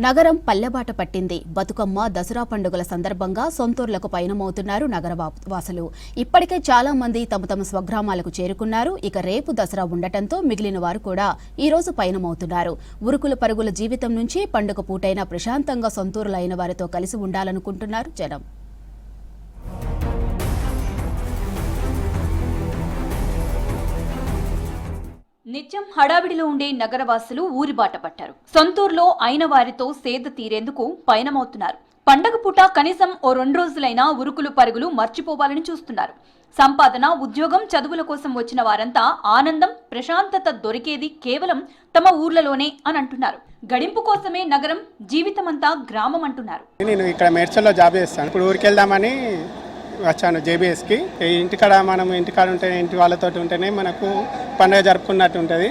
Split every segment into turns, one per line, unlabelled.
నగరం పల్లెబాట పట్టింది. బతుకమ్మ, దసరా పండుగల సందర్భంగా సొంతూర్లకు పయనమవుతున్నారు నగరవాసులు. ఇప్పటికే చాలా మంది తమ స్వగ్రామాలకు చేరుకున్నారు. ఇక రేపు దసరా ఉండటంతో మిగిలిన వారు కూడా ఈ రోజు పయనమవుతున్నారు. ఉరుకుల పరుగుల జీవితం నుంచి పండుగ పూటైనా ప్రశాంతంగా సొంతూరులైన వారితో కలిసి ఉండాలనుకుంటున్నారు జనం.
నిత్యం హడావిడిలో ఉండే నగరవాసులు ఊరిబాట పట్టారు. సొంతూరులో అయిన వారితో సేద తీరేందుకు పయనమవుతున్నారు. పండగ పూట కనీసం ఓ 2 రోజులైనా ఉరుకులు పరుగులు మర్చిపోవాలని చూస్తున్నారు. సంపాదన, ఉద్యోగం, చదువుల కోసం వచ్చిన వారంతా ఆనందం, ప్రశాంతత దొరికేది కేవలం తమ ఊర్లలోనే అని అంటున్నారు. గడింపు కోసమే నగరం, జీవితమంతా గ్రామం అంటున్నారు.
నేను ఇక్కడ మేడ్చల్లో జాబ్ చేస్తాను. ఇప్పుడు ఊరికి వెళ్దామని వచ్చాను జేబీఎస్కి. ఇంటికాడ మనం ఇంటికాడ ఉంటేనే, ఇంటి వాళ్ళతో ఉంటేనే మనకు పండుగ జరుపుకున్నట్టు ఉంటుంది.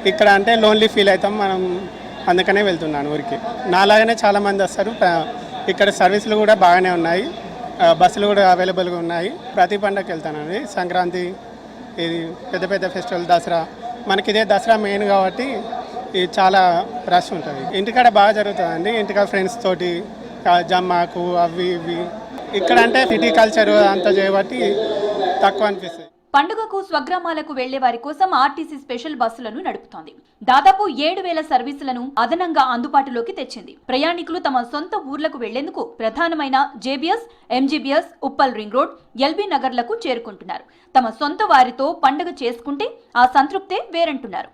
ఇక్కడ అంటే లోన్లీ ఫీల్ అవుతాం మనం, అందుకనే వెళ్తున్నాను ఊరికి. నాలాగానే చాలామంది వస్తారు. ఇక్కడ సర్వీసులు కూడా బాగానే ఉన్నాయి, బస్సులు కూడా అవైలబుల్గా ఉన్నాయి. ప్రతి పండుగకి వెళ్తానండి. సంక్రాంతి, ఇది పెద్ద పెద్ద ఫెస్టివల్, దసరా. మనకి ఇదే దసరా మెయిన్ కాబట్టి ఇది చాలా రష్ ఉంటుంది. ఇంటికాడ బాగా జరుగుతుందండి. ఇంటికాడ ఫ్రెండ్స్ తోటి జమ్మాకు అవి ఇవి. ఇక్కడ అంటే సిటీ కల్చర్ అంతా చేయబట్టి తక్కువ అనిపిస్తుంది.
పండుగకు స్వగ్రామాలకు వెళ్లే వారి కోసం ఆర్టీసీ స్పెషల్ బస్సులను నడుపుతోంది. దాదాపు 7,000 సర్వీసులను అదనంగా అందుబాటులోకి తెచ్చింది. ప్రయాణికులు తమ సొంత ఊర్లకు వెళ్లేందుకు ప్రధానమైన JBS, MGBS, Uppal ring road, LB నగర్లకు చేరుకుంటున్నారు. తమ సొంత వారితో పండుగ చేసుకుంటే ఆ సంతృప్తే వేరంటున్నారు.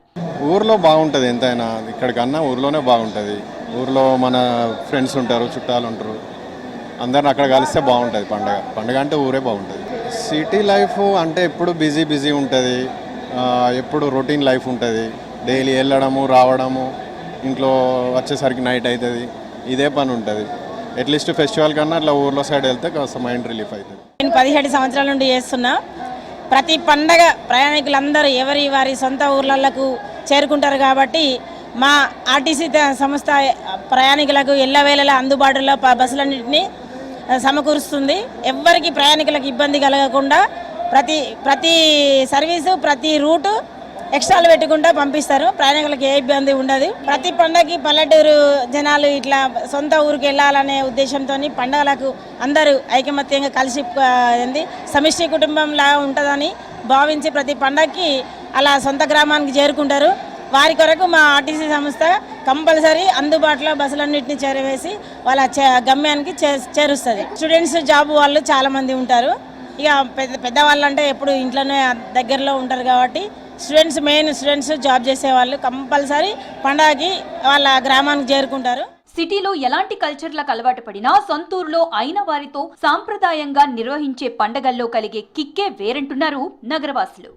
ఊర్లో బాగుంటుంది, ఎంతైనా ఇక్కడికన్నా ఊర్లోనే బాగుంటుంది. ఊర్లో మన ఫ్రెండ్స్ ఉంటారు, చుట్టాలు ఉంటారు, అందరిని అక్కడ కలిస్తే బాగుంటుంది. పండుగ అంటే ఊరే బాగుంటుంది. సిటీ లైఫ్ అంటే ఎప్పుడు బిజీ ఉంటుంది, ఎప్పుడు రొటీన్ లైఫ్ ఉంటుంది. డైలీ వెళ్ళడము రావడము, ఇంట్లో వచ్చేసరికి నైట్ అవుతుంది, ఇదే పని ఉంటుంది. అట్లీస్ట్ ఫెస్టివల్ కన్నా అట్లా ఊర్లో సైడ్ వెళ్తే కాస్త మైండ్ రిలీఫ్ అవుతుంది.
నేను 17 సంవత్సరాల నుండి చేస్తున్నా. ప్రతి పండగ ప్రయాణికులందరూ ఎవరి వారి సొంత ఊర్లకు చేరుకుంటారు కాబట్టి మా ఆర్టీసీ సంస్థ ప్రయాణికులకు ఎల్లవేళలా అందుబాటులో బస్సులన్నింటినీ సమకూరుస్తుంది. ఎవ్వరికి ప్రయాణికులకు ఇబ్బంది కలగకుండా ప్రతి సర్వీసు, ప్రతి రూటు ఎక్స్ట్రాలు పెట్టుకుంటూ పంపిస్తారు. ప్రయాణికులకు ఏ ఇబ్బంది ఉండదు. ప్రతి పండగకి పల్లెటూరు జనాలు ఇట్లా సొంత ఊరికి వెళ్ళాలనే ఉద్దేశంతో పండుగలకు అందరూ ఐకమత్యంగా కలిసి సమిష్టి కుటుంబంలా ఉంటుందని భావించి ప్రతి పండగకి అలా సొంత గ్రామానికి చేరుకుంటారు. వారి కొరకు మా ఆర్టీసీ సంస్థ కంపల్సరీ అందుబాటులో బస్సులన్నింటినీ చేరవేసి వాళ్ళ గమ్యానికి చేరుస్తుంది. స్టూడెంట్స్, జాబ్ వాళ్ళు చాలామంది ఉంటారు. ఇక పెద్దవాళ్ళు అంటే ఎప్పుడు ఇంట్లోనే దగ్గరలో ఉంటారు కాబట్టి స్టూడెంట్స్ జాబ్ చేసే వాళ్ళు కంపల్సరీ పండగకి వాళ్ళ గ్రామానికి చేరుకుంటారు.
సిటీలో ఎలాంటి కల్చర్లకు అలవాటు పడినా సొంతూరులో అయిన వారితో సాంప్రదాయంగా నిర్వహించే పండగల్లో కలిగే కిక్కే వేరంటున్నారు నగరవాసులు.